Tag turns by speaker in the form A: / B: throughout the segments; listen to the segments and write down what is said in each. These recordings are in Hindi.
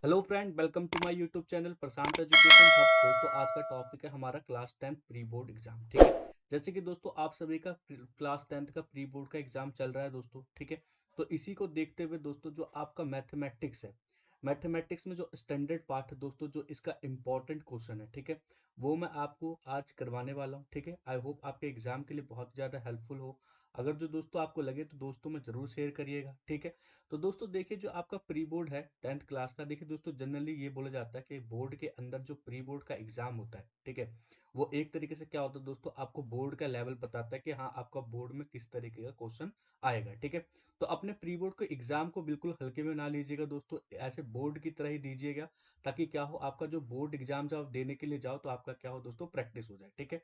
A: Hello friend, welcome to my YouTube channel Prashant education hub. दोस्तों, आज का टॉपिक है हमारा क्लास 10 प्री बोर्ड एग्जाम। ठीक है, जैसे कि दोस्तों आप सभी का क्लास 10 का प्री बोर्ड का एग्जाम चल रहा है दोस्तों। ठीक है, तो इसी को देखते हुए दोस्तों जो आपका मैथमेटिक्स है, मैथमेटिक्स में जो स्टैंडर्ड पार्ट है दोस्तों, जो इसका इंपॉर्टेंट क्वेश्चन है, ठीक है, वो मैं आपको आज करवाने वाला हूँ। ठीक है, आई होप आपके एग्जाम के लिए बहुत ज़्यादा हेल्पफुल हो। अगर जो दोस्तों आपको लगे तो दोस्तों में ज़रूर शेयर करिएगा। ठीक है, तो दोस्तों देखिए, जो आपका प्री बोर्ड है 10th क्लास का, देखिए दोस्तों जनरली ये बोला जाता है कि बोर्ड के अंदर जो प्री बोर्ड का एग्जाम होता है, ठीक है, वो एक तरीके से क्या होता है दोस्तों, आपको बोर्ड का लेवल बताता है कि हाँ आपका बोर्ड में किस तरीके का क्वेश्चन आएगा। ठीक है, तो अपने प्री बोर्ड के एग्जाम को बिल्कुल हल्के में ना लीजिएगा दोस्तों, ऐसे बोर्ड की तरह ही दीजिएगा, ताकि क्या हो, आपका जो बोर्ड एग्जाम जब देने के लिए जाओ तो आपका क्या हो दोस्तों, प्रैक्टिस हो जाए। ठीक है,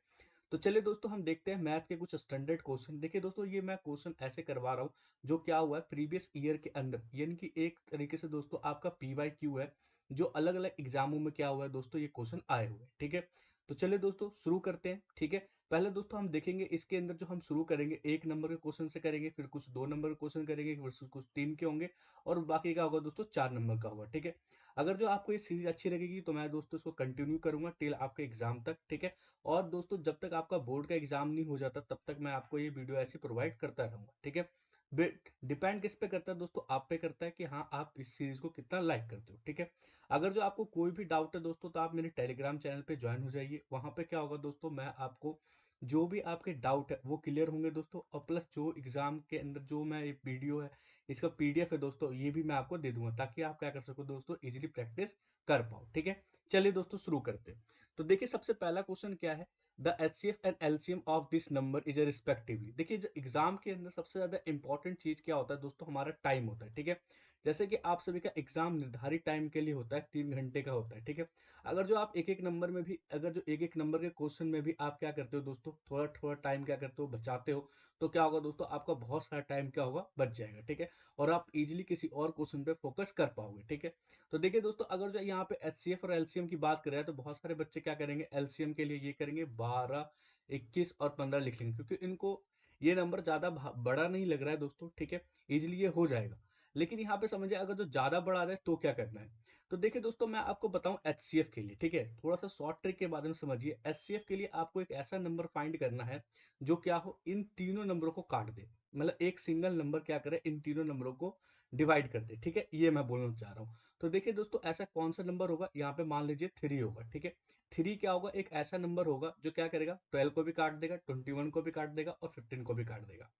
A: तो चलिए दोस्तों हम देखते हैं मैथ के कुछ स्टैंडर्ड क्वेश्चन। देखिए दोस्तों, ये मैं क्वेश्चन ऐसे करवा रहा हूँ जो क्या हुआ है प्रीवियस ईयर के अंदर, यानी कि एक तरीके से दोस्तों आपका PYQ है, जो अलग अलग एग्जामों में क्या हुआ है दोस्तों, ये क्वेश्चन आए हुए हैं। ठीक है, तो चलिए दोस्तों शुरू करते हैं। ठीक है, पहले दोस्तों हम देखेंगे इसके अंदर जो हम शुरू करेंगे 1 नंबर के क्वेश्चन से करेंगे, फिर कुछ 2 नंबर के क्वेश्चन करेंगे, फिर कुछ 3 के होंगे, और बाकी का होगा दोस्तों 4 नंबर का होगा। ठीक है, अगर जो आपको ये सीरीज अच्छी लगेगी तो मैं दोस्तों इसको कंटिन्यू करूंगा टिल आपके एग्जाम तक। ठीक है, और दोस्तों जब तक आपका बोर्ड का एग्जाम नहीं हो जाता तब तक मैं आपको ये वीडियो ऐसे प्रोवाइड करता रहूंगा। ठीक है, डिपेंड किस पे करता है दोस्तों, आप पे करता है कि हाँ आप इस सीरीज को कितना लाइक करते हो। ठीक है, अगर जो आपको कोई भी डाउट है दोस्तों तो आप मेरे टेलीग्राम चैनल पे ज्वाइन हो जाइए। वहां पे क्या होगा दोस्तों, मैं आपको जो भी आपके डाउट है वो क्लियर होंगे दोस्तों, और प्लस जो एग्जाम के अंदर जो मैं एक वीडियो है, इसका PDF है दोस्तों, ये भी मैं आपको दे दूंगा, ताकि आप क्या कर सको दोस्तों, इजीली प्रैक्टिस कर पाओ। ठीक है, चलिए दोस्तों शुरू करते हैं। तो देखिए सबसे पहला क्वेश्चन क्या है, the HCF and LCM of this number is respectively. देखिए एग्जाम के अंदर सबसे ज्यादा इंपॉर्टेंट चीज क्या होता है दोस्तों, हमारा टाइम होता है। ठीक है, जैसे कि आप सभी का एग्जाम निर्धारित टाइम के लिए होता है, 3 घंटे का होता है। ठीक है, अगर जो आप एक एक नंबर में भी, अगर जो एक एक नंबर के क्वेश्चन में भी आप क्या करते हो दोस्तों, थोड़ा थोड़ा टाइम क्या करते हो, बचाते हो, तो क्या होगा दोस्तों, आपका बहुत सारा टाइम क्या होगा, बच जाएगा। ठीक है, और आप इजिली किसी और क्वेश्चन पे फोकस कर पाओगे। ठीक है, तो देखिए दोस्तों, अगर जो यहाँ पे HCF और LCM की बात करें तो बहुत सारे बच्चे क्या करेंगे, LCM के लिए ये करेंगे 12, 21 और 15 लिख लेंगे, क्योंकि इनको ये नंबर ज्यादा बड़ा नहीं लग रहा है दोस्तों। ठीक है, इजिली ये हो जाएगा। लेकिन यहाँ पे समझिए, अगर जो ज्यादा बड़ा आ जाए तो क्या करना है। तो देखिए दोस्तों, मैं आपको बताऊं HCF के लिए, ठीक है, थोड़ा सा शॉर्ट ट्रिक के बारे में समझिए। HCF के लिए आपको एक ऐसा नंबर फाइंड करना है जो क्या हो, इन तीनों नंबरों को काट दे, मतलब एक सिंगल नंबर क्या करे, इन तीनों नंबरों को डिवाइड कर दे। ठीक है, ये मैं बोलना चाह रहा हूँ। तो देखिए दोस्तों, ऐसा कौन सा नंबर होगा, यहाँ पे मान लीजिए 3 होगा। ठीक है, 3 क्या होगा, एक ऐसा नंबर होगा जो क्या करेगा, 12 को भी काट देगा, 21 को भी काट देगा, और 15 को भी काट देगा।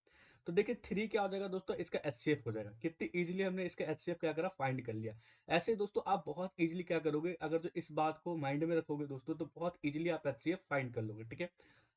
A: तो देखिए 3 क्या हो जाएगा दोस्तों, इसका HCF हो जाएगा। कितनी इजीली हमने इसका HCF क्या करा, फाइंड कर लिया। ऐसे दोस्तों आप बहुत इजीली क्या करोगे, अगर जो इस बात को माइंड में रखोगे दोस्तों, तो बहुत इजीली आप HCF फाइंड कर लोगे। ठीक है,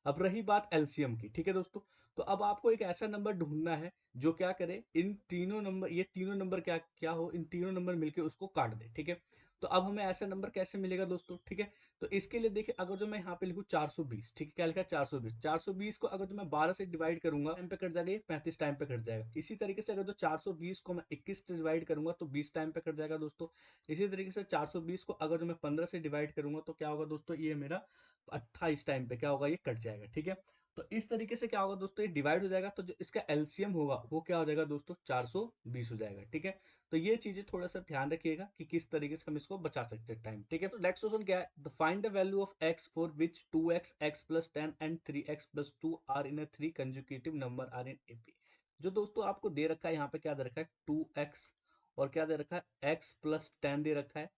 A: अब रही बात LCM की। ठीक है दोस्तों, तो अब आपको एक ऐसा नंबर ढूंढना है जो क्या करे, इन तीनों नंबर, ये तीनों नंबर क्या क्या हो, इन तीनों नंबर मिलके उसको काट दे। ठीक है, तो अब हमें ऐसा नंबर कैसे मिलेगा दोस्तों। ठीक है, तो इसके लिए देखिए, अगर जो मैं यहाँ पे लिखूँ 420, ठीक है, क्या लिखा है 420, 420 को अगर जो मैं 12 से डिवाइड करूंगा, टाइम पे कट जाएगा, ये 35 टाइम पे कट जाएगा। इसी तरीके से अगर जो 420 को मैं 21 से डिवाइड करूंगा तो 20 टाइम पे कट जाएगा दोस्तों। इसी तरीके से 420 को अगर जो मैं 15 से डिवाइड करूंगा तो क्या होगा दोस्तों, ये मेरा 28 टाइम पे क्या होगा, ये कट जाएगा। ठीक है, तो इस तरीके से क्या होगा दोस्तों, ये डिवाइड हो जाएगा, तो जो इसका LCM होगा वो क्या हो जाएगा दोस्तों, 420 हो जाएगा। ठीक है, तो ये चीजें थोड़ा सा ध्यान रखिएगा कि किस तरीके से हम इसको बचा सकते हैं टाइम। ठीक है, तो नेक्स्ट क्वेश्चन क्या है, the find the value of x for which 2x, x+10 and 3x+2 are in 3 consecutive number are in AP। जो दोस्तों आपको दे रखा है, यहाँ पे क्या दे रखा है, 2x, और क्या दे रखा है, x+10 दे रखा है।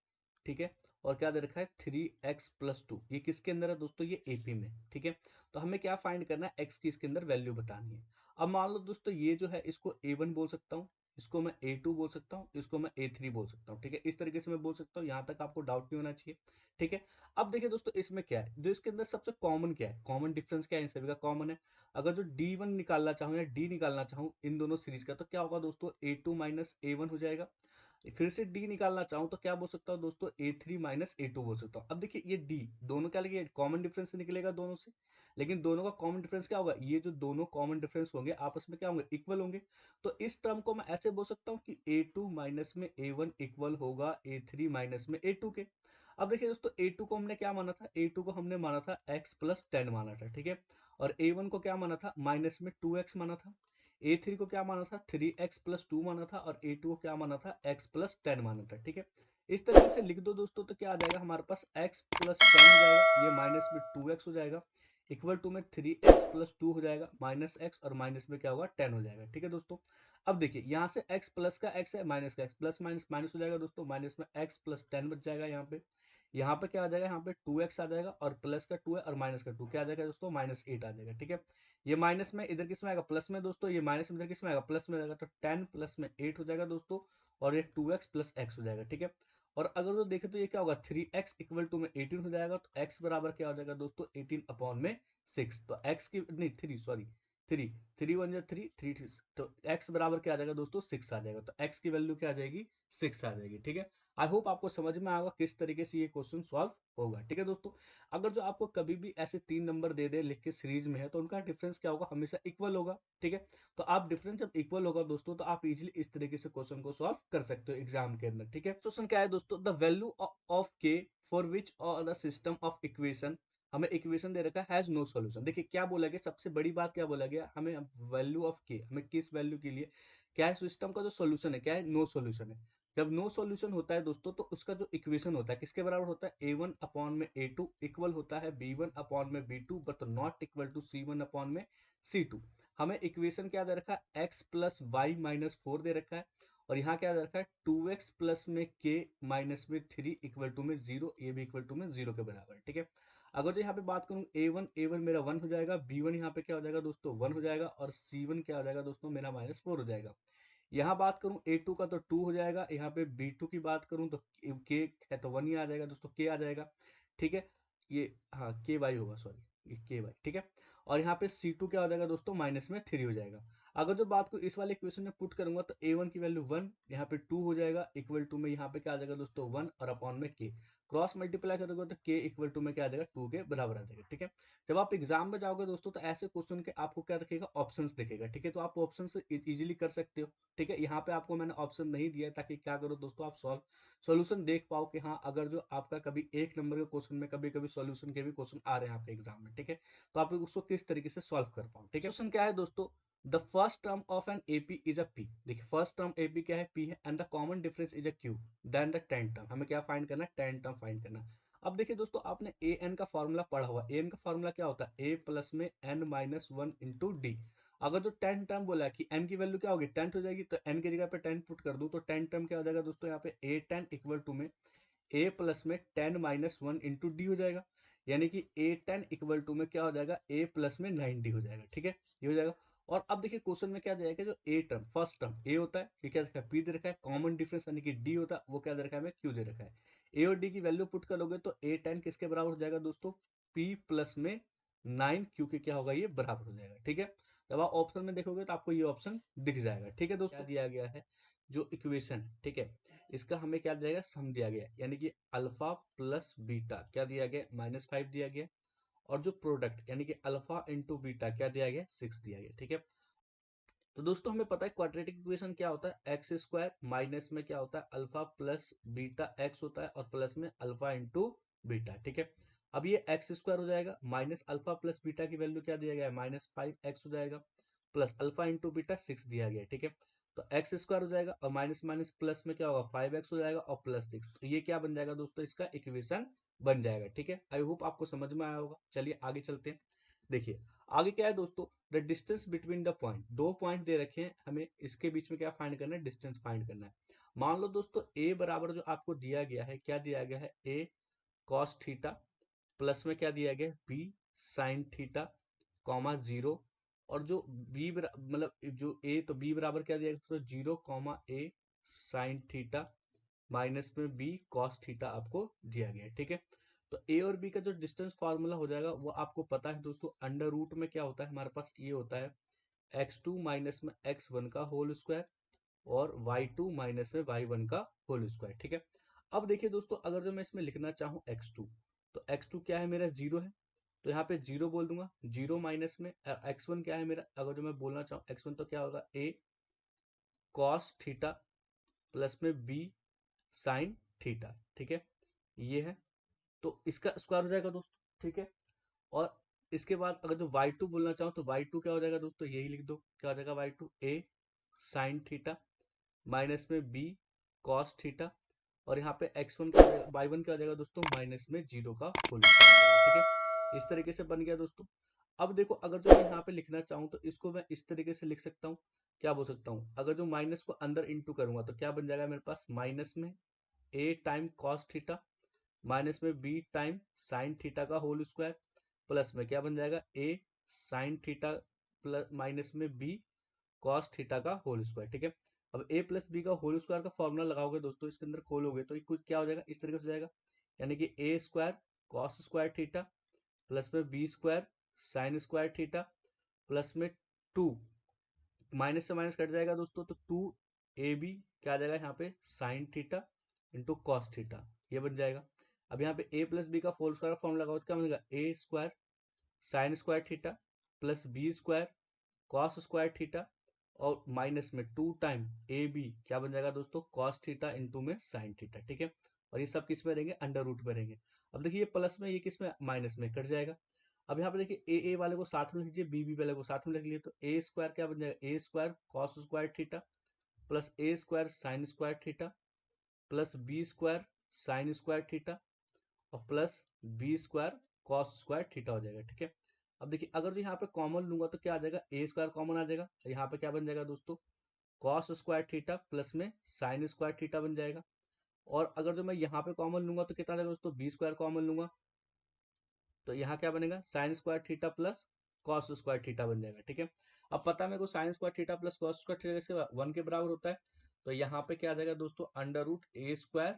A: ठीक है, और क्या दे रखा है, 3x+2। ये किसके अंदर है दोस्तों, ये AP में। ठीक है, तो हमें क्या फाइंड करना है, x की इसके अंदर वैल्यू बतानी है। अब मान लो दोस्तों, ये जो है इसको A1 बोल सकता हूँ, इसको मैं A2 बोल सकता हूँ, इसको मैं A3 बोल सकता हूँ। ठीक है, इस तरीके से मैं बोल सकता हूँ, यहाँ तक आपको डाउट नहीं होना चाहिए। ठीक है, अब देखिए दोस्तों, इसमें क्या है, जो इसके अंदर सबसे कॉमन क्या है, कॉमन डिफरेंस क्या है, इन सभी का कॉमन है। अगर जो D1 निकालना चाहूँ या D निकालना चाहूँ इन दोनों सीरीज का, तो क्या होगा दोस्तों, A2 माइनस A1 हो जाएगा। फिर से D निकालना चाहूँ तो क्या बोल सकता हूँ दोस्तों, A3 माइनस A2 बोल सकता हूँ। अब देखिए ये D दोनों क्या लगे, कॉमन डिफरेंस निकलेगा दोनों से, लेकिन दोनों का कॉमन डिफरेंस क्या होगा, ये जो दोनों कॉमन डिफरेंस होंगे आपस में क्या होंगे, इक्वल होंगे। तो इस टर्म को मैं ऐसे बोल सकता हूँ कि A2 माइनस में A1 इक्वल होगा A3 माइनस में A2 के। अब देखिए दोस्तों, A2 को हमने क्या माना था, A2 को हमने माना था x+10 माना था। ठीक है, और A1 को क्या माना था, माइनस में 2x माना था। A3 को क्या माना था 3x+2 माना था और A2 को क्या माना था x+10 माना था। ठीक है, इस तरीके से लिख दो दोस्तों तो क्या आ जाएगा हमारे पास x+10 हो जाएगा, ये माइनस में 2x हो जाएगा, इक्वल टू में 3x+2 हो जाएगा, माइनस x और माइनस में क्या होगा 10 हो जाएगा। ठीक है दोस्तों, अब देखिए यहाँ से x प्लस का x है, माइनस का x, प्लस माइनस माइनस हो जाएगा दोस्तों, माइनस में x+10 बच जाएगा। यहाँ पे क्या आ जाएगा, यहाँ पे 2x आ जाएगा और प्लस का 2 है और माइनस का 2 क्या आ जाएगा दोस्तों -8 आ जाएगा। ठीक है, ये माइनस में इधर किस में आएगा प्लस में दोस्तों, ये माइनस में इधर किस में आएगा प्लस में आएगा, तो 10 प्लस में 8 हो जाएगा दोस्तों और ये 2x प्लस x हो जाएगा। ठीक है, और अगर तो देखें तो ये क्या होगा 3x इक्वल टू में 18 हो जाएगा, तो x बराबर क्या हो जाएगा दोस्तों 18 अपॉन में 6, तो x की नहीं 3 सॉरी 3 3 1 3 3 तो x बराबर क्या आ जाएगा दोस्तों 6 आ जाएगा, तो x की वैल्यू क्या आ जाएगी 6 आ जाएगी। ठीक है, आई होप आपको समझ में आएगा किस तरीके से ये क्वेश्चन सॉल्व होगा। ठीक है दोस्तों, अगर जो आपको कभी भी ऐसे 3 नंबर दे दे लिख के सीरीज में है तो उनका डिफरेंस क्या होगा, हमेशा इक्वल होगा। ठीक है, तो आप डिफरेंस जब इक्वल होगा दोस्तों तो आप इजीली इस तरीके से क्वेश्चन को सॉल्व कर सकते हो एग्जाम के अंदर। ठीक है, क्वेश्चन क्या है दोस्तों, द वैल्यू ऑफ के फॉर विच और द सिस्टम ऑफ इक्वेशन, हमें इक्वेशन दे रखा है हैज नो सॉल्यूशन। देखिए क्या बोला गया, सबसे बड़ी बात क्या बोला गया, हमें वैल्यू ऑफ के, हमें किस वैल्यू के लिए क्या है, सिस्टम का जो सॉल्यूशन है क्या है, नो सॉल्यूशन है। जब नो सॉल्यूशन होता है दोस्तों तो उसका जो इक्वेशन होता है किसके बराबर होता है, a1 अपॉन में a2 इक्वल होता है b1 अपॉन में b2 but not equal to c1 upon में c2। हमें इक्वेशन क्या दे रखा है, x प्लस वाई माइनस 4 दे रखा है और यहाँ क्या दे रखा है 2x प्लस में k माइनस में 3 इक्वल टू में 0, ये भी इक्वल टू में 0 के बराबर। ठीक है, अगर जो यहाँ पे बात करूँ a1 मेरा 1 हो जाएगा, b1 यहाँ पे क्या हो जाएगा दोस्तों 1 हो जाएगा और c1 क्या हो जाएगा दोस्तों मेरा -4 हो जाएगा। यहाँ बात करूँ A2 का तो 2 हो जाएगा, यहाँ पे B2 की बात करूँ तो K है तो 1 ही आ जाएगा दोस्तों, K आ जाएगा। ठीक है, ये हाँ KY होगा, सॉरी ये KY। ठीक है, और यहाँ पे C2 क्या हो जाएगा दोस्तों माइनस में 3 हो जाएगा। अगर जो बात को इस वाले इक्वेशन में पुट करूंगा तो A1 की वैल्यू 1, यहाँ पे 2 हो जाएगा, इक्वल टू में यहाँ पे क्या आ जाएगा दोस्तों 1 और अपॉन में K, क्रॉस मल्टीप्लाई करोगे तो K इक्वल टू में क्या आ जाएगा 2 के बराबर आ जाएगा। ठीक है, जब आप एग्जाम में जाओगे दोस्तों तो ऐसे क्वेश्चन के आपको क्या दिखेगा, ऑप्शंस दिखेगा। ठीक है, तो आप ऑप्शन से इजीली कर सकते हो। ठीक है, यहाँ पे आपको मैंने ऑप्शन नहीं दिया है ताकि क्या करो दोस्तों आप सॉल्यूशन देख पाओ कि हाँ अगर जो आपका कभी एक नंबर के क्वेश्चन में कभी कभी सॉल्यूशन के भी क्वेश्चन आ रहे हैं आपके एग्जाम में। ठीक है, तो आप उसको किस तरीके से सॉल्व कर पाओ। ठीक है, क्वेश्चन क्या है दोस्तों, the first term of an AP is a P. देखिए फर्स्ट टर्म एपी क्या है, पी है, and the common difference is a Q, then the ten term, हमें क्या फाइंड करना है, टेन टर्म फाइंड करना है। अब देखिए दोस्तों आपने ए एन का फॉर्मूला पढ़ा हुआ, ए एन का फॉर्मूला क्या होता है, ए प्लस में N minus one into D. अगर जो टेन टर्म बोला है कि एन की वैल्यू क्या होगी 10 हो जाएगी, तो एन की जगह पे 10 पुट कर दूं तो 10 टर्म क्या हो जाएगा दोस्तों, यहाँ पे ए 10 इक्वल टू में ए प्लस में 10 माइनस वन इंटू डी हो जाएगा, यानी कि ए 10 इक्वल टू में क्या हो जाएगा ए प्लस में 9d हो जाएगा। ठीक है, ये हो जाएगा। और अब देखिए क्वेश्चन में क्या जाएगा, जो ए टर्म फर्स्ट टर्म ए होता है, ये क्या रखा है पी दे रखा है, कॉमन डिफरेंस यानी कि डी होता है, वो क्या दे रखा है हमें क्यू दे रखा है। ए और डी की वैल्यू पुट करोगे तो ए 10 किसके बराबर हो जाएगा दोस्तों, पी प्लस में 9 क्यू के क्या होगा ये बराबर हो जाएगा। ठीक है, जब आप ऑप्शन में देखोगे तो आपको ये ऑप्शन दिख जाएगा। ठीक है दोस्तों, क्या दिया गया है जो इक्वेशन, ठीक है इसका हमें क्या दिया गया, सम दिया गया, यानी कि अल्फा प्लस बीटा क्या दिया गया -5 दिया गया, और जो प्रोडक्ट यानी कि अल्फा इंटू बीटा क्या दिया गया 6 दिया गया। ठीक है, तो दोस्तों हमें पता है क्वाड्रेटिक इक्वेशन क्या होता है, एक्स स्क्वायर माइनस में क्या होता है अल्फा प्लस बीटा एक्स होता है और प्लस में अल्फा इंटू बीटा। ठीक है, अब ये एक्स स्क्वायर हो जाएगा, माइनस अल्फा प्लस बीटा की वैल्यू क्या दिया गया है -5x हो जाएगा, प्लस अल्फा इंटू बीटा 6 दिया गया है। ठीक है, तो एक्स स्क्वायर हो जाएगा और माइनस माइनस प्लस में क्या होगा 5x हो जाएगा और प्लस 6, तो ये क्या बन जाएगा दोस्तों, इसका इक्वेशन बन जाएगा। ठीक है, आई होप आपको समझ में आया होगा। चलिए आगे चलते हैं। देखिए आगे क्या है दोस्तों, the distance between the point, दो पॉइंट दे रखे हैं, हमें इसके बीच में क्या फाइंड करना है, डिस्टेंस फाइंड करना है। मान लो दोस्तों ए बराबर जो आपको दिया गया है, क्या दिया गया है ए कॉस थीटा, प्लस में क्या दिया गया है बी साइन थीटा, कॉमा 0, और जो बी मतलब जो ए तो बी बराबर क्या दिया गया दोस्तों 0 कॉमा ए साइन थीटा माइनस में बी कॉस थीटा आपको दिया गया है। ठीक है, तो ए और बी का जो डिस्टेंस फार्मूला हो जाएगा वो आपको पता है दोस्तों, अंडर रूट में क्या होता है हमारे पास, ये होता है x2 माइनस में x1 का होल स्क्वायर और y2 माइनस में y1 का होल स्क्वायर। ठीक है, अब देखिए दोस्तों अगर जो मैं इसमें लिखना चाहूँ x2, तो x2 क्या है मेरा 0 है, तो यहाँ पे 0 बोल दूंगा, 0 माइनस में x1 क्या है मेरा, अगर जो मैं बोलना चाहूँ x1 तो क्या होगा a कॉस थीटा प्लस में b साइन थीटा। ठीक है, ये है, तो इसका स्क्वायर हो जाएगा दोस्तों। ठीक है, और इसके बाद अगर जो y2 बोलना चाहो तो y2 क्या हो जाएगा दोस्तों, यही लिख दो, क्या हो जाएगा y2 a sine theta minus में b कॉस थीटा, और यहाँ पे x1 क्या हो जाएगा, y1 क्या हो जाएगा दोस्तों, माइनस में 0 का होल स्क्वायर हो जाएगा। ठीक है, इस तरीके से बन गया दोस्तों। अब देखो अगर जो मैं यहाँ पे लिखना चाहूँ तो इसको मैं इस तरीके से लिख सकता हूँ, क्या बोल सकता हूँ, अगर जो माइनस को अंदर इंटू करूंगा तो क्या बन जाएगा मेरे पास, माइनस में a time cos theta minus में b टाइम साइन थीटा का होल स्क्वायर, प्लस में क्या बन जाएगा a sine theta plus minus में b कॉस थीटा का होल स्क्वायर। ठीक है, अब a प्लस बी का होल स्क्वायर का फॉर्मूला लगाओगे दोस्तों, इसके अंदर खोलोगे तो कुछ क्या हो जाएगा, इस तरीके से हो जाएगा, यानी कि a square cos square theta plus में b square sine square theta plus में 2, माइनस से माइनस कट जाएगा दोस्तों, तो 2ab क्या आ जाएगा यहाँ पे, sine theta into cos theta, ये बन जाएगा। अब यहाँ पे a प्लस बी का होल स्क्वायर फॉर्मूला लगाओ तो क्या बनेगा, a square sine square theta plus B square cos square theta और माइनस में 2 टाइम ए बी क्या बन जाएगा दोस्तों, कॉस थीटा इंटू में साइन थीटा। ठीक है, और ये सब किस में रहेंगे, अंडर रूट में रहेंगे। अब देखिए ये प्लस में, ये किस में, माइनस में कट जाएगा। अब यहाँ पे देखिए ए वाले को साथ में लिख लीजिए, बी वाले को साथ में लिख लीजिए, तो ए स्क्वायर क्या बन जाएगा, A square cos square theta plus A square sine square theta plus B square sine square theta और plus B square cos square theta हो जाएगा। ठीक है, अब देखिए अगर जो यहाँ पे कॉमन लूंगा तो क्या आ जाएगा, ए स्क्वायर कॉमन आ जाएगा, यहाँ पे क्या बन जाएगा दोस्तों, कॉस स्क्वायर थीटा प्लस में साइन स्क्वायर थीटा बन जाएगा। और अगर जो मैं यहाँ पे कॉमन लूंगा तो कितना आ जाएगा दोस्तों, बी स्क्वायर कॉमन लूंगा तो यहाँ क्या बनेगा, sign square theta plus cos square theta बन जाएगा। ठीक है, अब पता है मेरे को sign square theta plus cos square theta से 1 के बराबर होता है, तो यहाँ पे क्या आ जाएगा दोस्तों, अंडर रूट ए स्क्वायर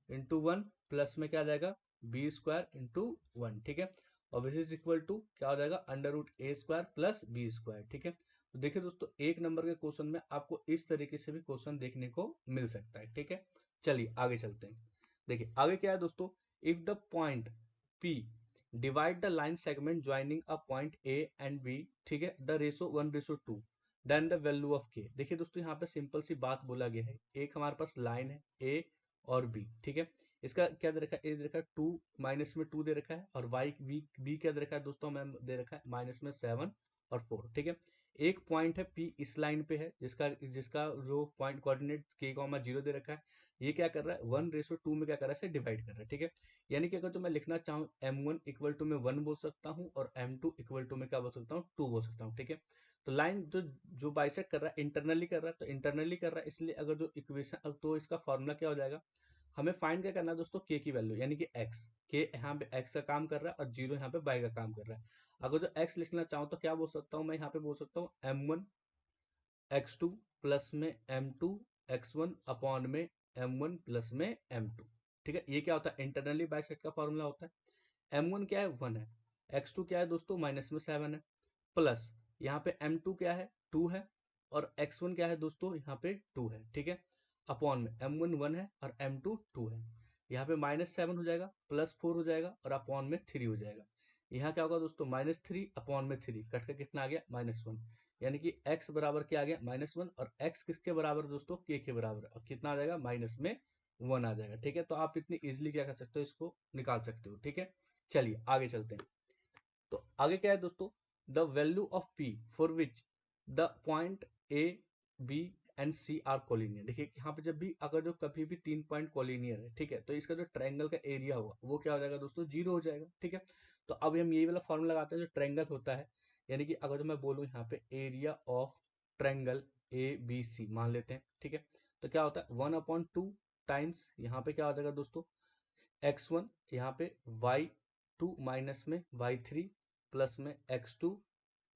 A: इंटू 1 प्लस में क्या आ जाएगा, बी स्क्वायर इंटू 1। ठीक है, और विच इज इक्वल टू क्या हो जाएगा, अंडर रूट ए स्क्वायर प्लस बी स्क्वायर। ठीक है, तो देखिए दोस्तों एक नंबर के क्वेश्चन में आपको इस तरीके से भी क्वेश्चन देखने को मिल सकता है। ठीक है, चलिए आगे चलते हैं। देखिए आगे क्या है दोस्तों, if the point P divide the line segment joining a point A and B, ठीक है, the ratio 1:2, then the value of K। देखिए दोस्तों यहाँ पे सिंपल सी बात बोला गया है, एक हमारे पास लाइन है A और B। ठीक है, इसका क्या दे रखा है, ए दे रखा है 2 माइनस में 2 दे रखा है, और वाई बी क्या दे रखा है दोस्तों, मैम दे रखा है माइनस में 7 और 4। ठीक है, एक पॉइंट है P इस लाइन पे है, जिसका जिसका जो पॉइंट कोऑर्डिनेट k,0 दे रखा है, ये क्या कर रहा है 1:2 में क्या कर रहा है, इसे डिवाइड कर रहा है। ठीक है, यानी कि अगर जो मैं लिखना चाहूँ m1 इक्वल टू में 1 बोल सकता हूँ और m2 इक्वल टू में क्या बोल सकता हूँ, 2 बोल सकता हूँ। ठीक है, तो लाइन जो जो बाइसेक्ट कर रहा है इंटरनली कर रहा है, तो इंटरनली कर रहा है, इसलिए अगर जो इक्वेशन, तो इसका फॉर्मूला क्या हो जाएगा, हमें फाइंड क्या करना है दोस्तों, के की वैल्यू, यानी कि एक्स, के यहाँ पे एक्स का काम कर रहा है और 0 यहाँ पे वाई का काम कर रहा है। अगर जो एक्स लिखना चाहूँ तो क्या बोल सकता हूँ, मैं यहाँ पे बोल सकता हूँ m1 x2 प्लस में m2 x1 अपॉन में m1 प्लस में m2। ठीक है, ये क्या होता है, इंटरनली बाइसेक्ट का फॉर्मूला होता है। m1 क्या है, 1 है, x2 क्या है दोस्तों, माइनस में 7 है, प्लस यहाँ पे m2 क्या है, 2 है, और x1 क्या है दोस्तों, यहाँ पे 2 है। ठीक है, अपॉन में m1 1 है और m2 2 है, यहाँ पे -7 हो जाएगा, +4 हो जाएगा और अपॉन में 3 हो जाएगा। यहाँ क्या होगा दोस्तों, -3 अपॉन में 3 कट के कितना आ गया, -1, यानी कि x बराबर क्या आ गया, -1, और x किसके बराबर दोस्तों, k के बराबर, और कितना आ जाएगा, -1 आ जाएगा। ठीक है, तो आप इतनी इजिली क्या कर सकते हो, इसको निकाल सकते हो। ठीक है, चलिए आगे चलते हैं। तो आगे क्या है दोस्तों, the value of P for which the point A B and C are collinear. देखिए यहाँ पे जब भी अगर जो कभी भी 3 पॉइंट कोलिनियर है, ठीक है, तो इसका जो ट्रायंगल का एरिया होगा वो क्या हो जाएगा दोस्तों, 0 हो जाएगा। ठीक है, तो अब हम यही वाला फॉर्मूला लगाते हैं जो ट्रायंगल होता है, यानी कि अगर जो मैं बोलूँ यहाँ पे एरिया ऑफ ट्रायंगल ABC मान लेते हैं। ठीक है, तो क्या होता है 1/2 टाइम्स यहाँ पे क्या हो जाएगा दोस्तों, x1 यहाँ पे y2 माइनस में y3 प्लस में x2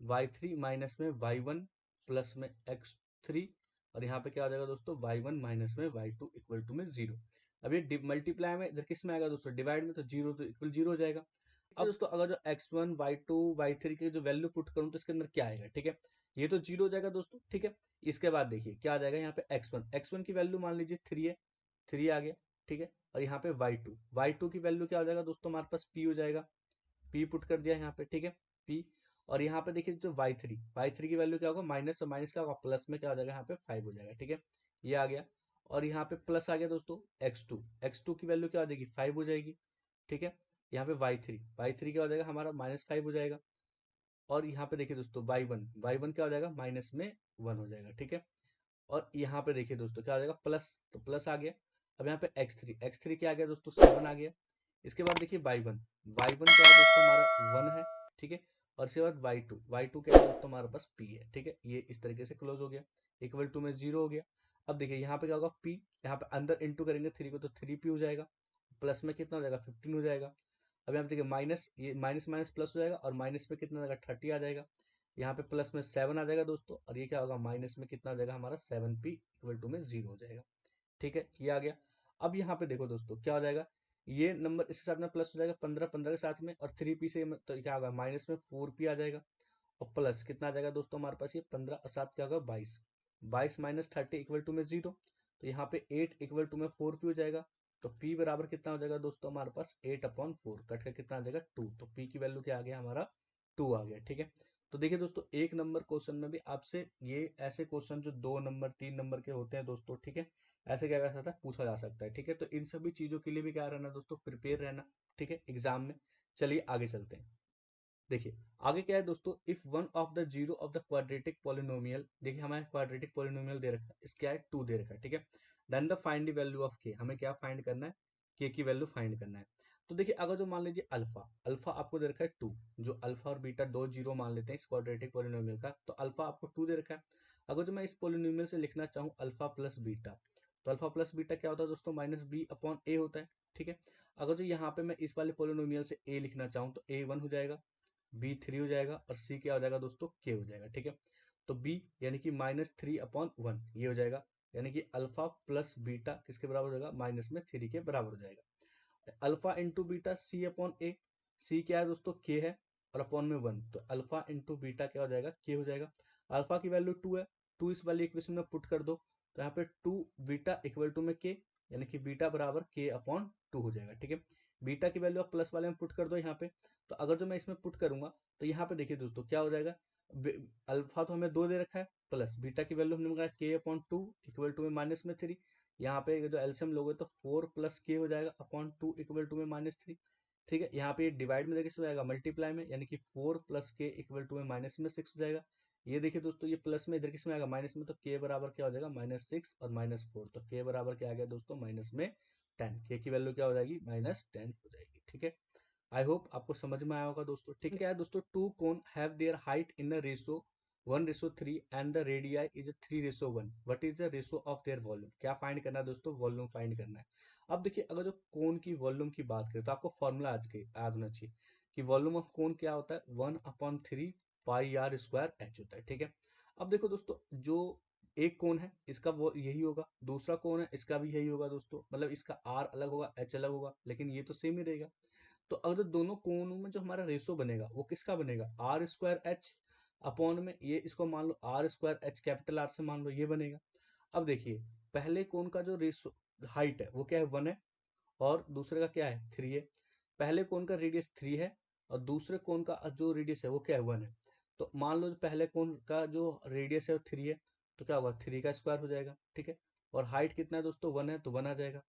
A: y3 माइनस में y1 प्लस में x3, और यहाँ पे क्या हो जाएगा दोस्तों, y1 माइनस में y2 इक्वल टू में 0। अब ये मल्टीप्लाई में इधर किस में आएगा दोस्तों, डिवाइड में, तो 0 तो इक्वल 0 हो जाएगा। अब दोस्तों अगर जो x1 y2 y3 की जो वैल्यू पुट करूँ तो इसके अंदर क्या आएगा, ठीक है, ये तो 0 हो जाएगा दोस्तों। ठीक है, इसके बाद देखिए क्या आ जाएगा, यहाँ पे x1 की वैल्यू मान लीजिए 3 है, 3 आ गया। ठीक है, और यहाँ पे y2 की वैल्यू क्या हो जाएगा दोस्तों, हमारे पास p हो जाएगा, p पुट कर दिया यहाँ पे। ठीक है, p, और यहाँ पे देखिए जो y3 की वैल्यू क्या होगा, माइनस से माइनस क्या होगा, प्लस में क्या हो जाएगा, यहाँ पे 5 हो जाएगा। ठीक है, ये आ गया, और यहाँ पे प्लस आ गया दोस्तों x2 की वैल्यू क्या हो जाएगी, 5 हो जाएगी। ठीक है, यहाँ पे y3 क्या हो जाएगा हमारा, -5 हो जाएगा। और यहाँ पे देखिए दोस्तों y1 क्या हो जाएगा, माइनस में 1 हो जाएगा, ठीक है। और यहाँ पे देखिए दोस्तों क्या हो जाएगा, प्लस, तो प्लस आ गया। अब यहाँ पे x3 क्या आ गया दोस्तों, 7 आ गया। इसके बाद देखिए y1 क्या है दोस्तों, हमारा 1 है, ठीक है। और इसके बाद y2 क्या है दोस्तों, हमारे पास p है, ठीक है। ये इस तरीके से क्लोज हो गया, इक्वल टू में 0 हो गया। अब देखिए यहाँ पे क्या होगा, p, यहाँ पे अंदर इंटू करेंगे 3 को तो 3p हो जाएगा, प्लस में कितना हो जाएगा, 15 हो जाएगा। अब यहाँ पे देखिए माइनस, ये माइनस माइनस प्लस हो जाएगा, और माइनस में कितना हो जाएगा, 30 आ जाएगा। यहाँ पे प्लस में 7 आ जाएगा दोस्तों, और ये क्या होगा, माइनस में कितना हो जाएगा हमारा, 7p इक्वल टू में 0 हो जाएगा, ठीक है। ये आ गया। अब यहाँ पे देखो दोस्तों क्या हो जाएगा, ये नंबर इसके साथ में प्लस हो जाएगा 15 के साथ में, और 3p से तो क्या होगा, माइनस में 4p आ जाएगा। और प्लस कितना आ जाएगा दोस्तों हमारे पास, ये 15 और 7 क्या होगा, 22। 22 माइनस 30 इक्वल टू में 0। तो यहाँ पे 8 इक्वल टू में 4p हो जाएगा। तो p बराबर कितना हो जाएगा दोस्तों हमारे पास, 8/4 कट के कितना आ जाएगा, 2। तो p की वैल्यू क्या आ गया हमारा, 2 आ गया, ठीक है। तो देखिए दोस्तों, एक नंबर क्वेश्चन में भी आपसे ये ऐसे क्वेश्चन जो 2 नंबर 3 नंबर के होते हैं दोस्तों, ठीक है, ऐसे क्या कर सकता है, पूछा जा सकता है, ठीक है। तो इन सभी चीजों के लिए भी क्या रहना दोस्तों, प्रिपेयर रहना, ठीक है, एग्जाम में। चलिए आगे चलते हैं। देखिए आगे क्या है दोस्तों, if one of the zero of the quadratic polynomial, देखिए हमें क्वाड्रेटिक पोलिनोमियल दे रखा है, इस क्या है, 2 दे रखा है, ठीक है। Then the find the value of K, हमें क्या फाइंड करना है, के की वैल्यू फाइंड करना है। तो देखिए अगर जो मान लीजिए अल्फा अल्फा आपको दे रखा है 2, जो अल्फा और बीटा दो जीरो मान लेते हैं इस क्वाड्रेटिक पोलिनोमियल का, तो अल्फा आपको 2 दे रखा है। अगर जो मैं इस पोलिनोमियल से लिखना चाहूँ अल्फा प्लस बीटा, तो अल्फा प्लस बीटा क्या होता है दोस्तों, माइनस बी अपॉन ए होता है, ठीक है। अगर जो यहाँ पे मैं इस वाले पोलिनोमियल से ए लिखना चाहूँ तो A1 हो जाएगा, B3 हो जाएगा, और C क्या हो जाएगा दोस्तों, K हो जाएगा, ठीक है। तो B यानी कि -3/1 ये हो जाएगा, यानी कि अल्फा प्लस बीटा किसके बराबर हो जाएगा, माइनस में 3 के बराबर हो जाएगा। Alpha into beta C/A, C क्या है दोस्तों, K है, और अपॉन में 1, तो अल्फा इंटू बीटा क्या हो जाएगा, K हो जाएगा। अल्फा की वैल्यू 2 है, 2 इस वाली इक्वेशन में पुट कर दो, तो यहाँ पे 2 बीटा इक्वल टू में K, यानी कि बीटा बराबर K/2 हो जाएगा, ठीक है। बीटा की वैल्यू आप प्लस वाले में पुट कर दो यहाँ पे। तो अगर जो मैं इसमें पुट करूंगा तो यहाँ पे देखिए दोस्तों क्या हो जाएगा, अल्फा तो हमें 2 दे रखा है, प्लस बीटा की वैल्यू हमने मंगाया K/2 इक्वल टू में माइनस में 3। यहाँ पे जो एलसीएम लोगे तो 4 प्लस के हो जाएगा अपॉन 2 इक्वल टू में -3, ठीक है। यहाँ पे डिवाइड में देखिए किसमें आएगा, मल्टीप्लाई में, यानी कि 4 प्लस के इक्वल टू में माइनस में 6 हो जाएगा। ये देखिए दोस्तों, ये प्लस में इधर किसमें आएगा, माइनस में, तो के बराबर क्या हो जाएगा, -6 और -4, तो के बराबर क्या आ गया दोस्तों, -10। के की वैल्यू क्या हो जाएगी, -10 हो जाएगी, ठीक है। आई होप आपको समझ में आया होगा दोस्तों, ठीक है। क्या है दोस्तों, two cone have their height in a ratio 1:3 and the radii is 3:1, what is the ratio of their volume, क्या फाइंड करना है दोस्तों, वॉल्यूम फाइंड करना है। अब देखिए अगर जो कोन की वॉल्यूम की बात करें तो आपको फॉर्मूला आज के याद होना चाहिए कि वॉल्यूम ऑफ कोन क्या होता है, 1/3 πr² H होता है, ठीक है। अब देखो दोस्तों, जो एक कोन है इसका वो यही होगा, दूसरा कोन है इसका भी यही होगा दोस्तों, मतलब इसका आर अलग होगा, एच अलग होगा, लेकिन ये तो सेम ही रहेगा। तो अगर दोनों कोनों में जो हमारा रेशो बनेगा वो किसका बनेगा, R²H अपॉन में ये इसको मान लो R²H, कैपिटल आर से मान लो, ये बनेगा। अब देखिए पहले कोन का जो रेशो हाइट है वो क्या है, 1 है, और दूसरे का क्या है, 3 है। पहले कोन का रेडियस 3 है, और दूसरे कोन का जो रेडियस है वो क्या है, 1 है। तो मान लो पहले कोन का जो रेडियस है वो 3 है, तो क्या होगा, 3 का स्क्वायर हो जाएगा, ठीक है। और हाइट कितना है दोस्तों, 1 है, तो 1 आ जाएगा।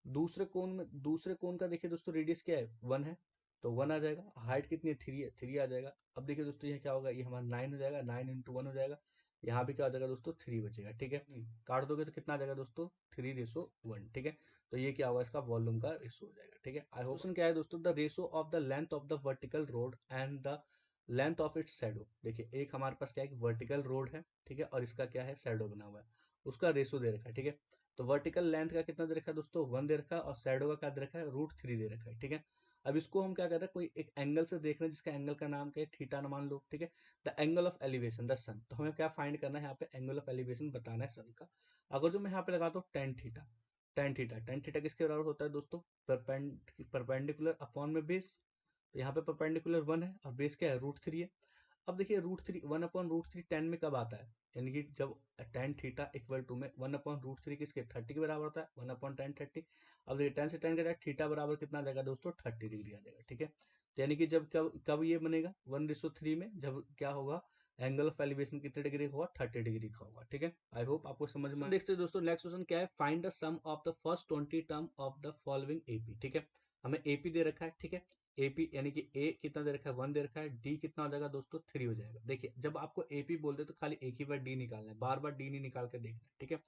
A: दूसरे कोन का देखिए दोस्तों रेडियस क्या है, 1 है, तो 1 आ जाएगा। हाइट कितनी है, 3 है, 3 आ जाएगा। अब देखिए दोस्तों ये क्या होगा, ये हमारा 9 हो जाएगा, 9 इंटू 1 हो जाएगा। यहाँ भी क्या हो जाएगा दोस्तों, 3 बचेगा, ठीक है। काट दोगे तो कितना आ जाएगा दोस्तों, 3:1, ठीक है। तो ये क्या होगा, इसका वॉल्यूम का रेशो हो जाएगा, ठीक है। I hope. क्वेश्चन क्या है दोस्तों, the ratio of the length of the vertical road and the length of its shadow. देखिए एक हमारे पास क्या है, वर्टिकल रोड है, ठीक है, और इसका क्या है, शैडो बना हुआ है, उसका रेशो दे रखा है, ठीक है। तो वर्टिकल लेंथ का कितना दे रखा है दोस्तों, 1 दे रखा है, और शैडो का क्या दे रखा है, √3 दे रखा है, ठीक है। अब इसको हम क्या कर रहे हैं, कोई एक एंगल से देख रहे हैं जिसका एंगल का नाम क्या है, थीटा ना मान लो, ठीक है। The angle of elevation the sun, तो हमें क्या फाइंड करना है, यहाँ पे एंगल ऑफ एलिवेशन बताना है सन का। अगर जो मैं यहाँ पे लगाता हूँ टेन थीटा किसके बराबर होता है दोस्तों, परपेंडिकुलर अपॉन में बेस। तो यहाँ पे परपेंडिकुलर 1 है और बेस क्या है, √3 है। अब देखिए √3, 1/√3 10 में कब आता है, यानी कि जब टेन थीटा इक्वल टू में 1/√3 किसके, 30 के बराबर होता है, 1/10 30। अब देखिए 10 से 10 का जाए, थीटा बराबर कितना आ जाएगा दोस्तों, 30 डिग्री आ जाएगा, ठीक है। तो यानी कि जब कब कब ये बनेगा 1:3 में, जब क्या होगा, एंगल ऑफ एलिवेशन कितने डिग्री का होगा, 30 डिग्री का होगा, ठीक है। आई होप आपको समझ में देखते हैं दोस्तों। नेक्स्ट क्वेश्चन क्या है, find the sum of the first 20 term of the following AP, ठीक है। हमें एपी दे रखा है, ठीक है। एपी यानी कि ए कितना दे रखा है, 1 दे रखा है। डी कितना हो जाएगा दोस्तों, 3 हो जाएगा। देखिए जब आपको एपी बोलते तो खाली एक ही बार डी निकालना है, बार बार डी नहीं निकाल के देखना है, ठीक है।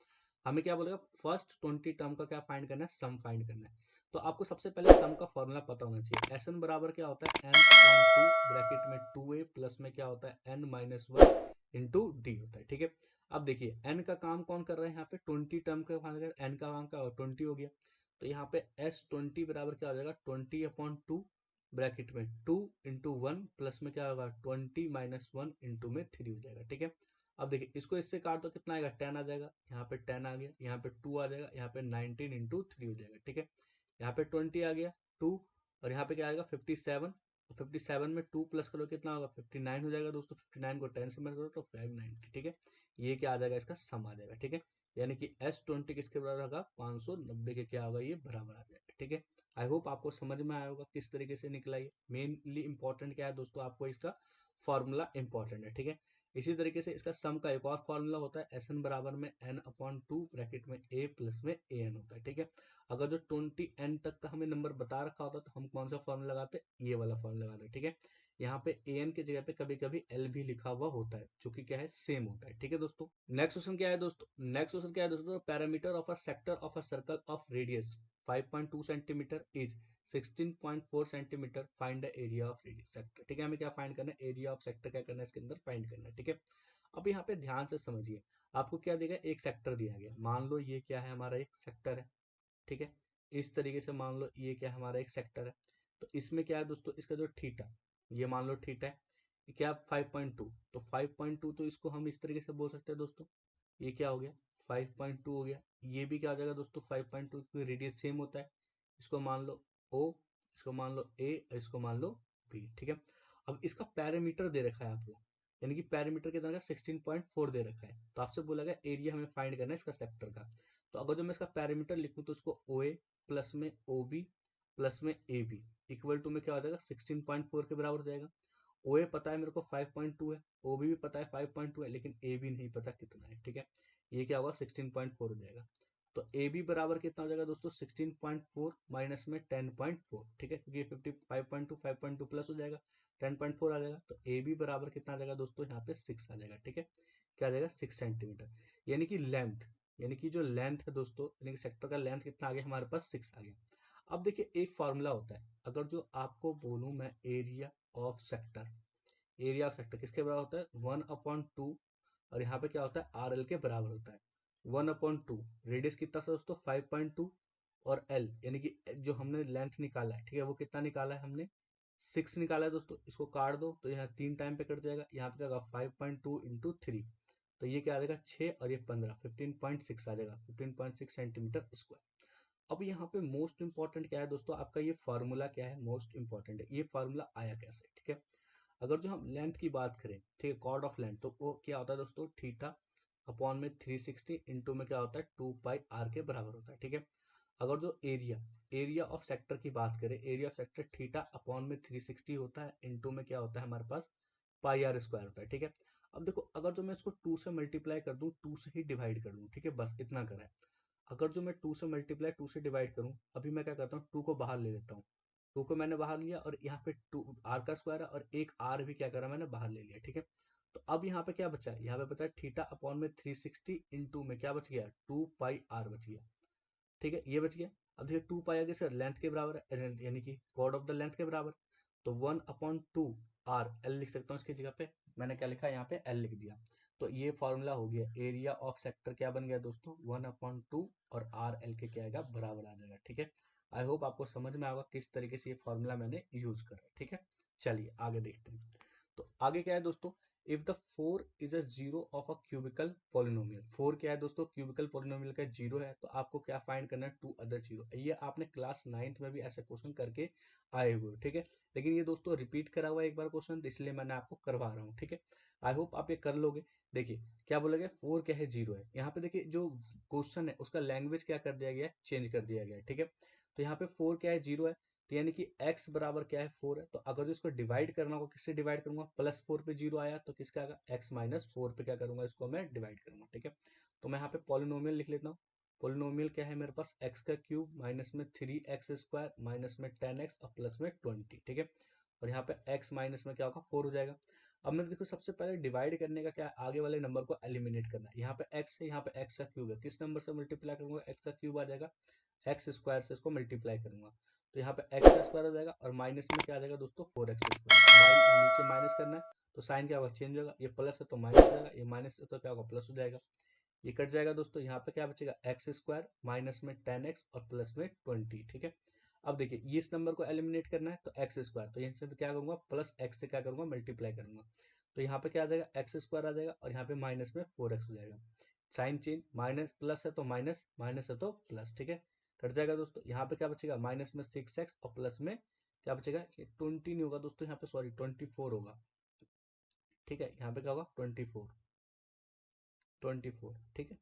A: हमें क्या बोलेगा, फर्स्ट 20 टर्म का क्या फाइंड करना है, सम फाइंड करना है। तो आपको सबसे पहले सम का फॉर्मूला पता होना चाहिए। एस एन बराबर क्या होता है, एन अपॉन टू, ब्रैकेट में 2a प्लस में क्या होता है, एन माइनस 1 इंटू डी होता है, ठीक है। अब देखिए एन का काम कौन कर रहा है यहाँ पे, 20 टर्म का फाइंड कर, एन का काम क्या होगा, 20 हो गया। तो यहाँ पे एस 20 बराबर क्या हो जाएगा, 20 अपॉन टू, ब्रैकेट में 2 इंटू 1 प्लस में क्या होगा, 20 माइनस 1 इंटू में 3 हो जाएगा, ठीक है। अब देखिए इसको इससे काट दो, कितना आएगा, 10 आ जाएगा। यहाँ पे 10 आ गया, यहाँ पे 2 आ जाएगा, यहाँ पे 19 इंटू 3 हो जाएगा, ठीक है। यहाँ पे 20 आ गया, 2, और यहाँ पे क्या आएगा 57। 57 में 2 प्लस करो कितना होगा, 59 हो जाएगा दोस्तों। 59 को 10 से मत करो तो 590, ठीक है। ये क्या आ जाएगा, इसका सम आ जाएगा, ठीक है। यानी कि S20 किसके बराबर होगा, 590 के क्या होगा, ये बराबर आ जाएगा, ठीक है। आई होप आपको समझ में आया होगा किस तरीके से निकला ये। मेनली इंपॉर्टेंट क्या है दोस्तों, आपको इसका फॉर्मूला इंपॉर्टेंट है, ठीक है। इसी तरीके से इसका सम का एक और फॉर्मूला होता है, एस एन बराबर में एन अपॉन टू, ब्रैकेट में ए प्लस में ए एन होता है, ठीक है। अगर जो 20 n तक का हमें नंबर बता रखा होता तो हम कौन सा फॉर्मूला लगाते, ये वाला फॉर्मूला लगाते, ठीक है। यहाँ पे ए एन की जगह पे कभी कभी एल भी लिखा हुआ होता है, जो कि क्या है, सेम होता है, ठीक है दोस्तों। नेक्स्ट क्वेश्चन क्या है दोस्तों, नेक्स्ट क्वेश्चन क्या है दोस्तों, parameter of a sector of a circle of radius 5.2 centimetre is 16.4 centimetre, find the area of radius sector, ठीक है। हमें क्या फाइंड करना है, एरिया ऑफ सेक्टर क्या करना है, इसके अंदर फाइंड करना है, ठीक है। अब यहाँ पे ध्यान से समझिए, आपको क्या देगा, एक सेक्टर दिया गया, मान लो ये क्या है, हमारा एक सेक्टर है, ठीक है। इस तरीके से मान लो ये क्या हमारा एक सेक्टर है। तो इसमें क्या है दोस्तों, इसका जो थीटा, ये मान लो थीटा है, ये क्या 5.2, तो 5.2 तो इसको हम इस तरीके से बोल सकते हैं दोस्तों, ये क्या हो गया 5.2 हो गया। ये भी क्या हो जाएगा दोस्तों 5.2, क्योंकि रेडियस सेम होता है। इसको मान लो ओ, इसको मान लो ए, इसको मान लो बी, ठीक है। अब इसका पैरामीटर दे रखा है आपको, यानी कि पैरामीटर कितना 16.4 दे रखा है। तो आपसे बोला गया एरिया हमें फाइंड करना है इसका सेक्टर का। तो अगर जो मैं इसका पैरामीटर लिखूं तो इसको ओ ए प्लस में ओ बी प्लस में ए बी इक्वल टू में क्या हो जाएगा, 16.4 के बराबर हो जाएगा। ओ ए पता है मेरे को 5.2 है, ओ बी भी पता है 5.2 है, लेकिन ए बी नहीं पता कितना है, ठीक है। ये क्या होगा 16.4 हो जाएगा। तो ए बी बराबर कितना हो जाएगा दोस्तों, 16.4 माइनस में 10.4, ठीक है, क्योंकि 55.2 5.2 प्लस हो जाएगा, 10.4 आ जाएगा। तो ए बी बराबर कितना आ जाएगा दोस्तों, यहाँ पे 6 आ जाएगा, ठीक है। क्या आ जाएगा, 6 सेंटीमीटर, यानी कि लेंथ, यानी कि जो लेंथ है दोस्तों, यानी कि सेक्टर का लेंथ कितना आ गया हमारे पास, 6 आ गया। अब देखिए एक फार्मूला होता है, अगर जो आपको बोलूं मैं area of sector, area of sector किसके बराबर होता है, 1/2, और यहाँ पे क्या होता है, आर एल के बराबर होता है। 1/2, रेडियस कितना था दोस्तों 5.2, और एल यानी कि जो हमने लेंथ निकाला है, ठीक है, वो कितना निकाला है हमने, 6 निकाला है दोस्तों। इसको काट दो तो यहाँ 3 टाइम पे कट जाएगा, यहाँ पे क्या होगा 5.2 इंटू 3, तो ये क्या आ जाएगा 6 और ये 15, 15.6 आ जाएगा, 15.6 सेंटीमीटर स्क्वायर। अब यहाँ पे मोस्ट इंपॉर्टेंट क्या है दोस्तों, आपका ये फार्मूला क्या है, मोस्ट इंपॉर्टेंट है ये फार्मूला आया कैसे, ठीक है। अगर जो हम लेंथ की बात करें, ठीक है, कॉर्ड ऑफ लेंथ, तो वो क्या होता है दोस्तों, थीटा अपॉन में 360 इंटू में क्या होता है 2 पाई आर के बराबर होता है, ठीक है। अगर जो एरिया, एरिया ऑफ सेक्टर की बात करें, area of sector theta upon में 360 होता है, इंटू में क्या होता है हमारे पास पाई आर स्क्वायर होता है, ठीक है। अब देखो अगर जो मैं इसको 2 से मल्टीप्लाई कर दूं, 2 से ही डिवाइड कर दूं, ठीक है, बस इतना करा है। अगर जो मैं 2 से मल्टीप्लाई 2 से डिवाइड करूं, अभी मैं क्या करता हूँ 2 को बाहर ले लेता हूँ, 2 को मैंने बाहर लिया और यहाँ पे 2 आर का स्क्वायर है, और एक आर भी क्या करा मैंने बाहर ले लिया, ठीक है। तो अब यहाँ पे क्या बचा है, यहाँ पे बचा है थीटा अपॉन में 360 इंटू में क्या बच गया 2 पाई आर बच गया, ठीक है, ये बच गया। अब देखिए 2 पाई आगे सर लेंथ के बराबर है, यानी कि कॉर्ड ऑफ द लेंथ के बराबर, तो 1/2 आर एल लिख सकता हूँ इसकी जगह पे, मैंने क्या लिखा यहाँ पे एल लिख दिया। तो ये फॉर्मूला हो गया, एरिया ऑफ सेक्टर क्या बन गया दोस्तों 1/2, और आर एल के क्या आएगा बराबर आ जाएगा, ठीक है। आई होप आपको समझ में आएगा किस तरीके से ये फॉर्मूला मैंने यूज करा, ठीक है। चलिए आगे देखते हैं। तो आगे क्या है दोस्तों, if the 4 is a zero of a cubical polynomial, 4 क्या है दोस्तों, क्यूबिकल पोलिनोमियल का जीरो है, तो आपको क्या फाइंड करना है, 2 अदर जीरो। ये आपने क्लास 9th में भी ऐसे क्वेश्चन करके आए हुए, ठीक है। लेकिन ये दोस्तों रिपीट करा हुआ है एक बार क्वेश्चन, इसलिए मैंने आपको करवा रहा हूँ, ठीक है। आई होप आप ये कर लोगे। देखिए क्या बोला गया, 4 क्या है, जीरो है। यहाँ पे देखिए जो क्वेश्चन है उसका लैंग्वेज क्या कर दिया गया है, चेंज कर दिया गया है, ठीक है। तो यहाँ पे 4 क्या है, जीरो है, तो यानी कि x बराबर क्या है 4 है। तो अगर जो इसको डिवाइड करना होगा, किससे डिवाइड करूंगा, +4 पे जीरो आया तो किसका आएगा, x -4 पे क्या करूंगा, इसको मैं डिवाइड करूंगा, ठीक है। तो मैं यहाँ पे पॉलिनोमियल लिख लेता हूँ, पोलिनोमियल क्या है मेरे पास, एक्स का क्यूब माइनस में 3x² माइनस में 10x और प्लस में 20, ठीक है। और यहाँ पे x माइनस में क्या होगा 4 हो जाएगा। अब मेरे देखो सबसे पहले डिवाइड करने का क्या है, आगे वाले नंबर को एलिमिनेट करना है। यहाँ पे x है, यहाँ पे x का क्यूब है, किस नंबर से मल्टीप्लाई करूंगा, x का क्यूब आ जाएगा, एक्स स्क्वायर से इसको मल्टीप्लाई करूंगा तो यहाँ पे एक्स का स्क्वायर हो जाएगा और माइनस में क्या आ जाएगा दोस्तों 4x²। नीचे माइनस करना है तो साइन क्या होगा, चेंज होगा, ये प्लस है तो माइनस हो जाएगा, ये माइनस है तो क्या होगा प्लस हो जाएगा। ये कट जाएगा दोस्तों, यहाँ पे क्या बचेगा x² माइनस में 10x और प्लस में 20, ठीक है। अब देखिए ये इस नंबर को एलिमिनेट करना है तो x², तो यहाँ से क्या करूंगा प्लस x से क्या करूंगा मल्टीप्लाई करूंगा तो यहाँ पे क्या आ जाएगा x² आ जाएगा और यहाँ पे माइनस में 4x हो जाएगा। साइन चेंज, माइनस प्लस है तो माइनस, माइनस है तो प्लस, ठीक है। कट जाएगा दोस्तों, यहाँ पे क्या बचेगा माइनस में 6x और प्लस में क्या बचेगा, 20 नहीं होगा दोस्तों, यहाँ पे सॉरी 24 होगा, ठीक है। यहाँ पे क्या होगा 24, ठीक है,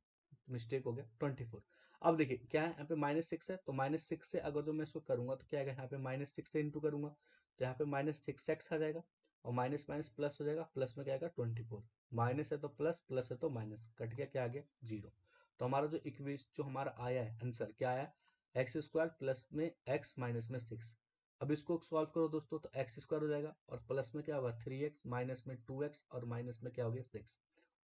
A: मिस्टेक हो गया 24। अब देखिए क्या है, यहाँ पे -6 है तो -6 से अगर जो मैं इसको करूंगा तो क्या आएगा, यहाँ पे -6 से इंटू करूंगा तो यहाँ पे -6x आ जाएगा और माइनस माइनस प्लस हो जाएगा, प्लस में क्या आएगा 24, माइनस है तो प्लस, प्लस है तो माइनस, कट गया क्या आ गया 0। तो हमारा जो इक्वेशन जो हमारा आया है आंसर क्या आया, x² प्लस में x माइनस में 6। अब इसको सॉल्व करो दोस्तों तो x² हो जाएगा और प्लस में क्या होगा 3x माइनस में 2x और माइनस में क्या हो गया 6।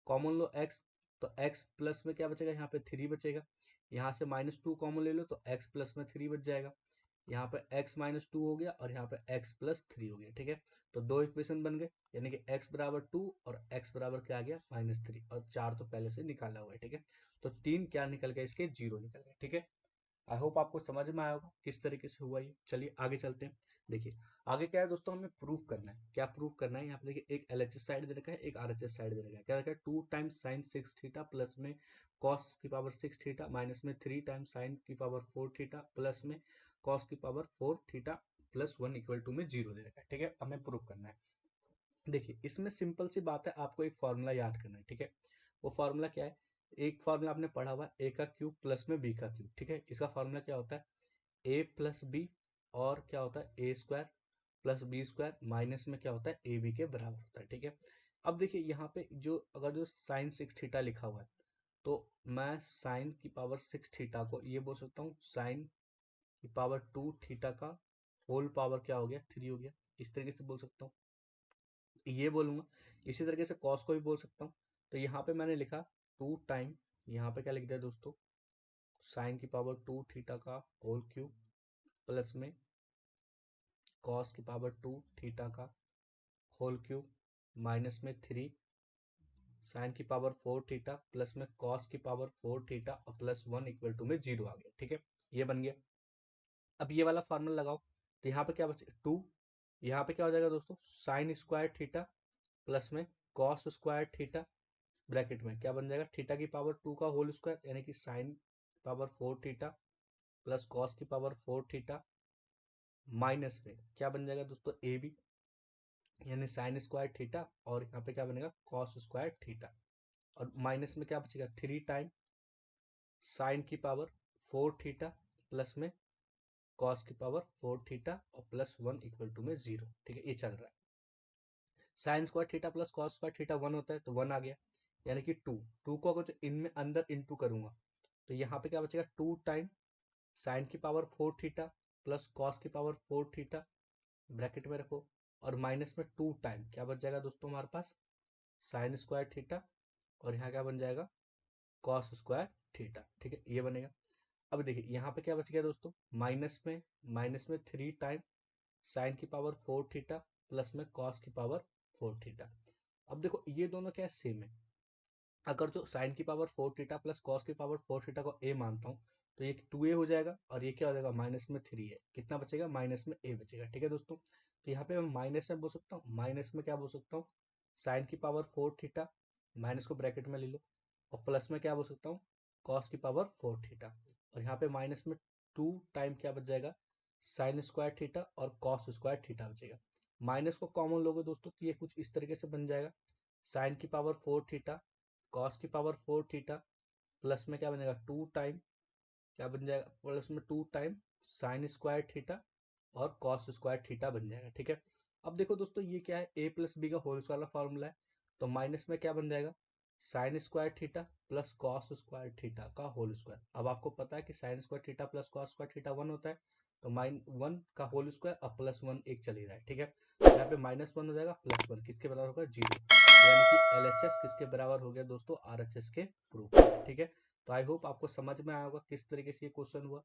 A: कॉमन लो x, तो x प्लस में क्या बचेगा, यहाँ पे 3 बचेगा, यहाँ से -2 कॉमन ले लो तो x प्लस में 3 बच जाएगा, यहाँ पे x -2 हो गया और यहाँ पे x प्लस 3 हो गया, ठीक है। तो दो इक्वेशन बन गए, यानी कि x बराबर 2 और x बराबर क्या आ गया -3 और 4 तो पहले से निकाला हुआ है, ठीक है। तो 3 क्या निकल गया, इसके 0 निकल गए, ठीक है। आई होप आपको समझ में आया होगा किस तरीके से हुआ ये। चलिए आगे चलते हैं। देखिए आगे क्या है दोस्तों, हमें प्रूफ करना है। क्या प्रूफ करना है, यहाँ पे देखिए एक LHS साइड दे रखा है, एक RHS साइड दे रखा है। क्या रखा है 2 टाइम्स साइन 6 थीटा प्लस में कॉस की पावर 6 थीटा माइनस में 3 टाइम्स साइन की पावर 4 थीटा प्लस में कॉस की power 4 theta plus 1 equal to में 0 दे रखा है, ठीक है। हमें प्रूफ करना है। देखिए इसमें सिंपल सी बात है, आपको एक फॉर्मूला याद करना है, ठीक है। वो फॉर्मूला क्या है, एक फॉर्मूला आपने पढ़ा हुआ है, a का क्यूब प्लस में b का क्यूब, ठीक है। इसका फॉर्मूला क्या होता है, a प्लस बी और क्या होता है a² प्लस b² माइनस में क्या होता है ab के बराबर होता है, ठीक है। अब देखिए यहाँ पे जो अगर जो साइन 6 थीटा लिखा हुआ है तो मैं साइन की पावर 6 थीटा को ये बोल सकता हूँ साइन की पावर 2 थीटा का होल पावर क्या हो गया 3 हो गया, इस तरीके से बोल सकता हूँ, ये बोलूंगा। इसी तरीके से कॉस को भी बोल सकता हूँ। तो यहाँ पे मैंने लिखा 2 टाइम, यहाँ पे क्या लिख दिया दोस्तों, साइन की पावर 2 थीटा का होल क्यूब प्लस में कॉस की पावर 2 थीटा का होल क्यूब माइनस में 3 साइन की पावर 4 थीटा प्लस में कॉस की पावर 4 थीटा और प्लस 1 इक्वल टू में 0 आ गया, ठीक है। ये बन गया। अब ये वाला फॉर्मूला लगाओ तो यहाँ पे क्या बचे 2, यहाँ पे क्या हो जाएगा दोस्तों साइन स्क्वायर थीटा प्लस में कॉस स्क्वायर थीटा ब्रैकेट में क्या बन जाएगा थीटा की पावर 2 का होल स्क्वायर यानी कि sine power 4 theta plus cos की पावर 4 थीटा माइनस में क्या बन जाएगा दोस्तों ए बी यानी साइन स्क्वायर थीटा और यहाँ पे क्या बनेगा कॉस स्क्वायर थीटा और माइनस में क्या बचेगा 3 टाइम साइन की पावर 4 थीटा प्लस में कॉस की पावर 4 थीटा और प्लस 1 इक्वल टू में 0, ठीक है। ये चल रहा है। Sign square theta plus cos square theta 1 होता है तो 1 आ गया, यानी कि 2 को अगर इनमें अंदर इंटू करूंगा तो यहाँ पे क्या बचेगा 2 टाइम साइन की पावर 4 थीटा प्लस कॉस की पावर 4 थीटा ब्रैकेट में रखो और माइनस में 2 टाइम क्या बच जाएगा दोस्तों हमारे पास साइन स्क्वायर थीटा और यहाँ क्या बन जाएगा कॉस स्क्वायर थीटा, ठीक है। ये बनेगा। अब देखिए यहाँ पे क्या बच गया दोस्तों माइनस में 3 टाइम साइन की पावर 4 थीटा प्लस में कॉस की पावर 4 थीटा। अब देखो ये दोनों क्या सेम है, अगर जो साइन की पावर 4 थीटा प्लस कॉस की पावर 4 थीटा को a मानता हूँ तो ये 2a हो जाएगा और ये क्या हो जाएगा माइनस में 3a, कितना बचेगा माइनस में a बचेगा, ठीक है दोस्तों। तो यहाँ पे मैं माइनस में बोल सकता हूँ, माइनस में क्या बोल सकता हूँ साइन की पावर 4 थीटा माइनस को ब्रैकेट में ले लो और प्लस में क्या बोल सकता हूँ कॉस की पावर 4 थीटा और यहाँ पे माइनस में 2 टाइम क्या बच जाएगा साइन स्क्वायर थीटा और कॉस स्क्वायर थीटा बचेगा। माइनस को कॉमन लोगे दोस्तों तो ये कुछ इस तरीके से बन जाएगा साइन की पावर 4 थीटा कॉस की पावर 4 थीटा प्लस में क्या बनेगा 2 टाइम क्या बन जाएगा प्लस में 2 टाइम साइन स्क्वायर थीटा और कॉस स्क्वायर थीटा बन जाएगा, ठीक है। अब देखो दोस्तों ये क्या है a प्लस बी का होल वाला फॉर्मूला है तो माइनस में क्या बन जाएगा sign square theta plus cos square theta का होल स्क्वायर। अब आपको पता है कि sign square theta plus cos square theta 1 होता है, तो -1 का होल स्क्वायर और +1 एक चल ही रहा है, ठीक है। तो यहाँ पे -1 हो जाएगा, +1 किसके बराबर होगा 0, यानी कि LHS किसके बराबर हो गया दोस्तों RHS के प्रूफ, ठीक है। तो आई होप आपको समझ में आया होगा किस तरीके से ये क्वेश्चन हुआ।